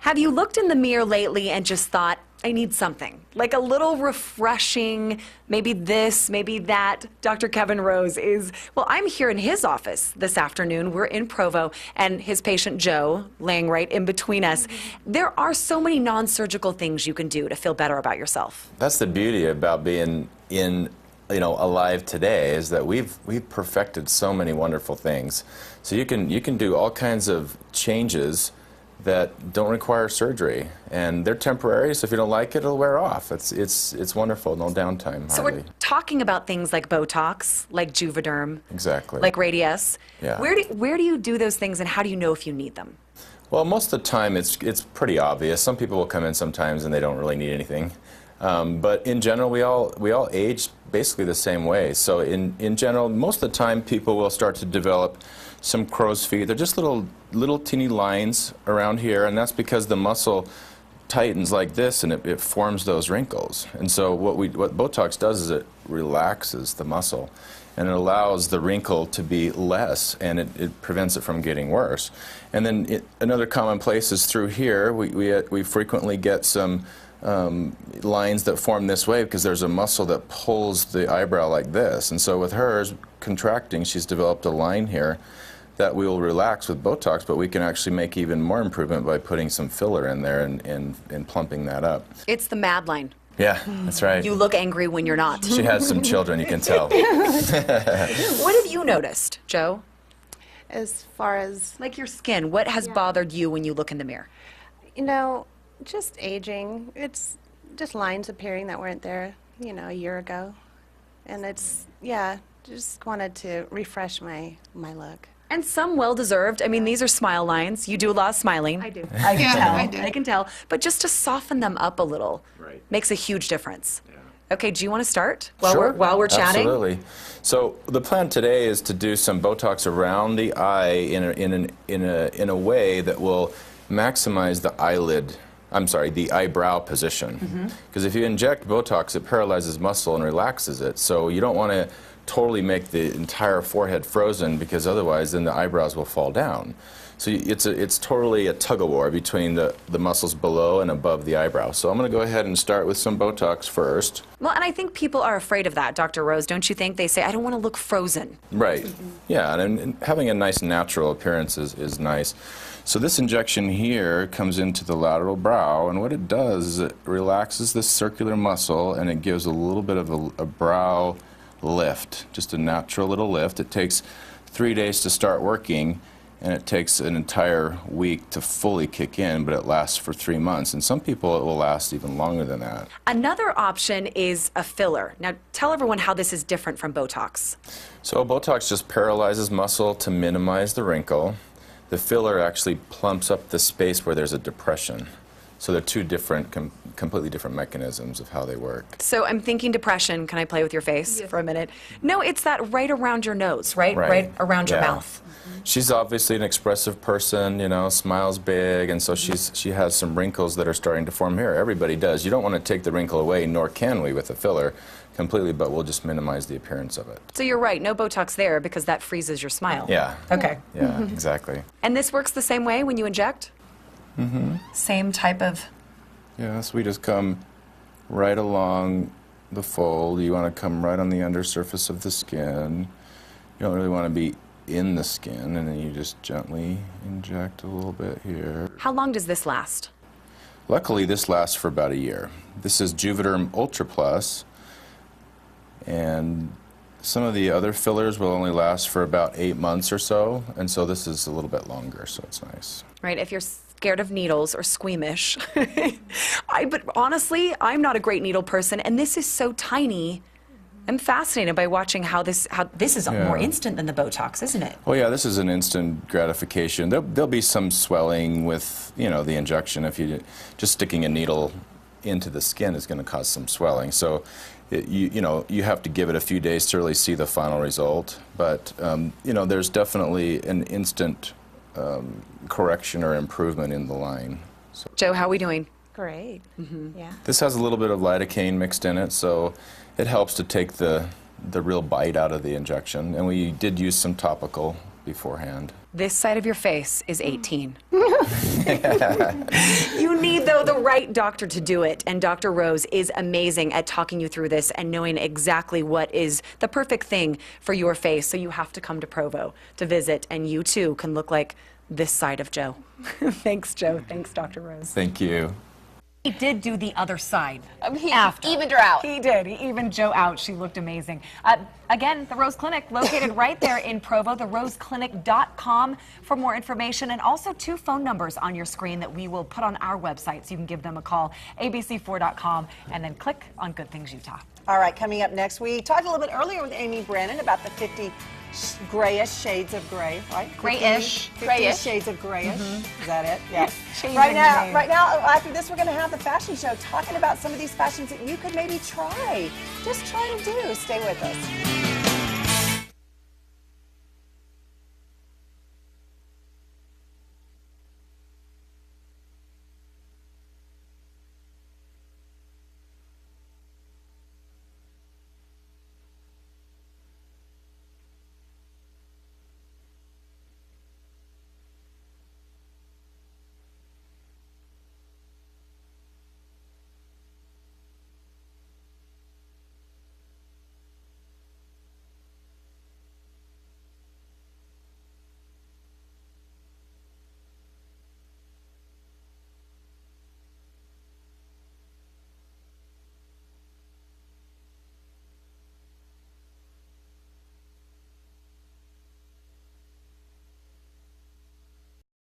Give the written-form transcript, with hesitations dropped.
Have you looked in the mirror lately and just thought, I need something, like a little refreshing, maybe this, maybe that? Dr. Kevin Rose is, well, I'm here in his office this afternoon. We're in Provo, and his patient Joe laying right in between us. There are so many non-surgical things you can do to feel better about yourself. That's the beauty about being alive today, is that we've perfected so many wonderful things. So you can do all kinds of changes that don't require surgery, and they're temporary, so if you don't like it, it'll wear off. It's wonderful, no downtime. So hardly. we're talking about things like Botox, like Juvederm, Exactly. like Radius. Yeah. Where do you do those things, and how do you know if you need them? Well, most of the time it's pretty obvious. Some people will come in sometimes and they don't really need anything. But in general, we all age basically the same way. So in general, most of the time people will start to develop some crow's feet. They're just little teeny lines around here, and that's because the muscle tightens like this and it forms those wrinkles. And so what Botox does is it relaxes the muscle, and it allows the wrinkle to be less, and it prevents it from getting worse. And then another common place is through here. We frequently get some lines that form this way because there's a muscle that pulls the eyebrow like this. And so with hers contracting, she's developed a line here that we will relax with Botox, but we can actually make even more improvement by putting some filler in there and plumping that up. It's the mad line. Yeah, that's right. You look angry when you're not. She has some children, you can tell. What have you noticed, Joe? As far as, Like your skin, what has bothered you when you look in the mirror? just aging. It's just lines appearing that weren't there, a year ago. And just wanted to refresh my look. And some well-deserved. I mean, these are smile lines. You do a lot of smiling. I do. I can tell. I do. I can tell. But just to soften them up a little makes a huge difference. Okay, do you want to start while we're chatting? Absolutely. So the plan today is to do some Botox around the eye in a way that will maximize the eyebrow position. Because if you inject Botox, it paralyzes muscle and relaxes it. So you don't want to totally make the entire forehead frozen, because otherwise then the eyebrows will fall down. So it's totally a tug-of-war between the muscles below and above the eyebrow. So I'm going to go ahead and start with some Botox first. Well, and I think people are afraid of that, Dr. Rose, don't you think? They say, I don't want to look frozen. Right. Yeah, and having a nice natural appearance is nice. So this injection here comes into the lateral brow, and what it does is it relaxes the circular muscle, and it gives a little bit of a brow lift, just a natural little lift. It takes 3 days to start working, and it takes an entire week to fully kick in, but it lasts for 3 months. And some people, it will last even longer than that. Another option is a filler. Now, tell everyone how this is different from Botox. So Botox just paralyzes muscle to minimize the wrinkle. The filler actually plumps up the space where there's a depression. So they're two different, completely different mechanisms of how they work. So I'm thinking depression. Can I play with your face for a minute? No, it's that right around your nose, right? Right around your mouth. She's obviously an expressive person, smiles big, and so she has some wrinkles that are starting to form here. Everybody does. You don't want to take the wrinkle away, nor can we with a filler completely, but we'll just minimize the appearance of it. So you're right, no Botox there, because that freezes your smile. Yeah. Okay. Yeah, exactly. And this works the same way when you inject? Same type of... Yes, we just come right along the fold. You want to come right on the undersurface of the skin. You don't really want to be in the skin, and then you just gently inject a little bit here. How long does this last? Luckily, this lasts for about a year. This is Juvederm Ultra Plus, and some of the other fillers will only last for about 8 months or so, and so this is a little bit longer, so it's nice. Right, if you're scared of needles or squeamish. But honestly, I'm not a great needle person, and this is so tiny. I'm fascinated by watching how this is more instant than the Botox, isn't it? Well, yeah, this is an instant gratification. There'll be some swelling with, the injection. If you just sticking a needle into the skin is going to cause some swelling. So, you have to give it a few days to really see the final result. But, there's definitely an instant correction or improvement in the line. So. Joe, how are we doing? Great. Yeah. This has a little bit of lidocaine mixed in it, so it helps to take the real bite out of the injection. And we did use some topical beforehand. This side of your face is 18. You need, though, the right doctor to do it. And Dr. Rose is amazing at talking you through this and knowing exactly what is the perfect thing for your face. So you have to come to Provo to visit, and you too can look like this side of Joe. Thanks, Joe. Thanks, Dr. Rose. Thank you. He did do the other side. He after. evened her out. He did. He evened Joe out. She looked amazing. Again, the Rose Clinic, located right there in Provo, theroseclinic.com for more information, and also 2 phone numbers on your screen that we will put on our website so you can give them a call, abc4.com, and then click on Good Things Utah. All right, coming up next, we talked a little bit earlier with Amy Brennan about the 50 grayish shades of gray, right? Grayish. 50 shades of grayish. Is that it? Yeah. Changing Right the now, name. after this, we're going to have the fashion show talking about some of these fashions that you could maybe try. Just try to do. Stay with us.